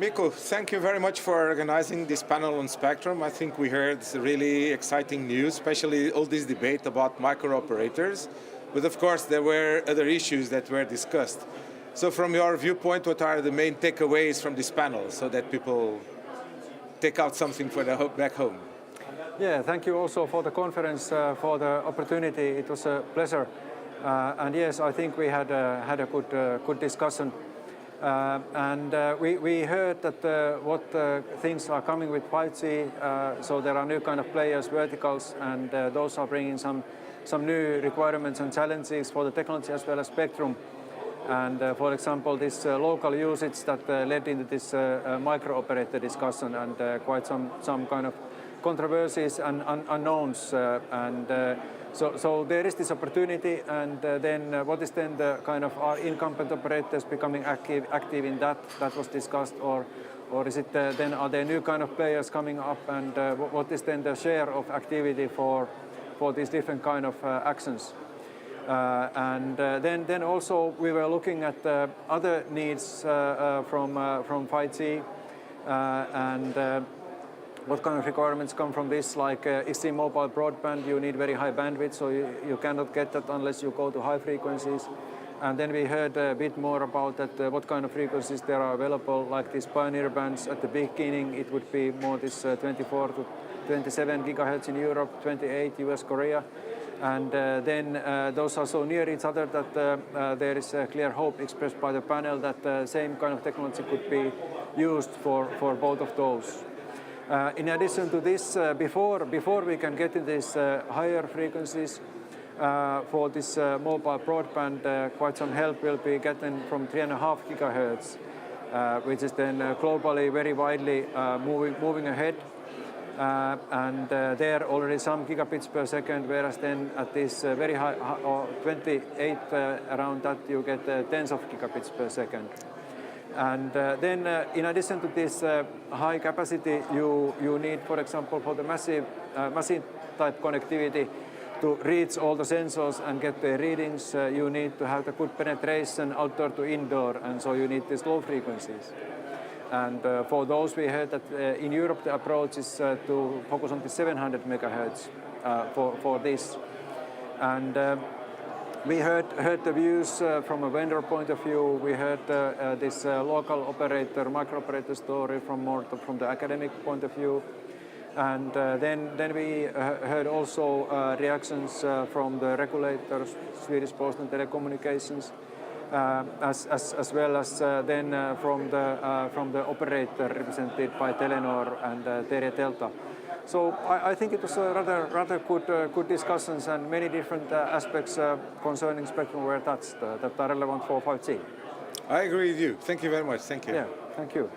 Mikko, thank you very much for organizing this panel on spectrum. I think we heard really exciting news, especially all this debate about micro operators. But of course, there were other issues that were discussed. So from your viewpoint, what are the main takeaways from this panel so that people take out something for the back home? Yeah, thank you also for the conference, for the opportunity. It was a pleasure. And yes, I think we had a good discussion. We heard that what things are coming with 5G. So there are new kind of players, verticals, and those are bringing some new requirements and challenges for the technology as well as spectrum. And for example, this local usage that led into this micro operator discussion and quite some kind of controversies and unknowns. So there is this opportunity, and then what is then the kind of our incumbent operators becoming active in that was discussed, or is it then are there new kind of players coming up, and what is then the share of activity for these different kind of actions? Then also we were looking at other needs from 5G and what kind of requirements come from this, like extreme mobile broadband. You need very high bandwidth, so you cannot get that unless you go to high frequencies. And then we heard a bit more about that, what kind of frequencies there are available, like these pioneer bands. At the beginning, it would be more this 24 to 27 gigahertz in Europe, 28 US, Korea. And then those are so near each other that there is a clear hope expressed by the panel that the same kind of technology could be used for both of those. In addition to this, before we can get to these higher frequencies for this mobile broadband, quite some help will be getting from 3.5 gigahertz, which is then globally very widely moving ahead. And there already some gigabits per second, whereas then at this very high, or 28 around that, you get tens of gigabits per second. And then in addition to this high capacity, you need, for example, for the machine type connectivity to reach all the sensors and get the readings, you need to have the good penetration outdoor to indoor, and so you need these low frequencies. And for those, we heard that in Europe the approach is to focus on the 700 megahertz for this. And we heard the views from a vendor point of view. We heard this local operator, micro operator story from the academic point of view. And then we heard also reactions from the regulators, Swedish Post and Telecommunications, as well as then from the operator represented by Telenor and Telta. So I think it was rather good discussions, and many different aspects concerning spectrum were touched that are relevant for 5G. I agree with you. Thank you very much. Thank you. Yeah, thank you.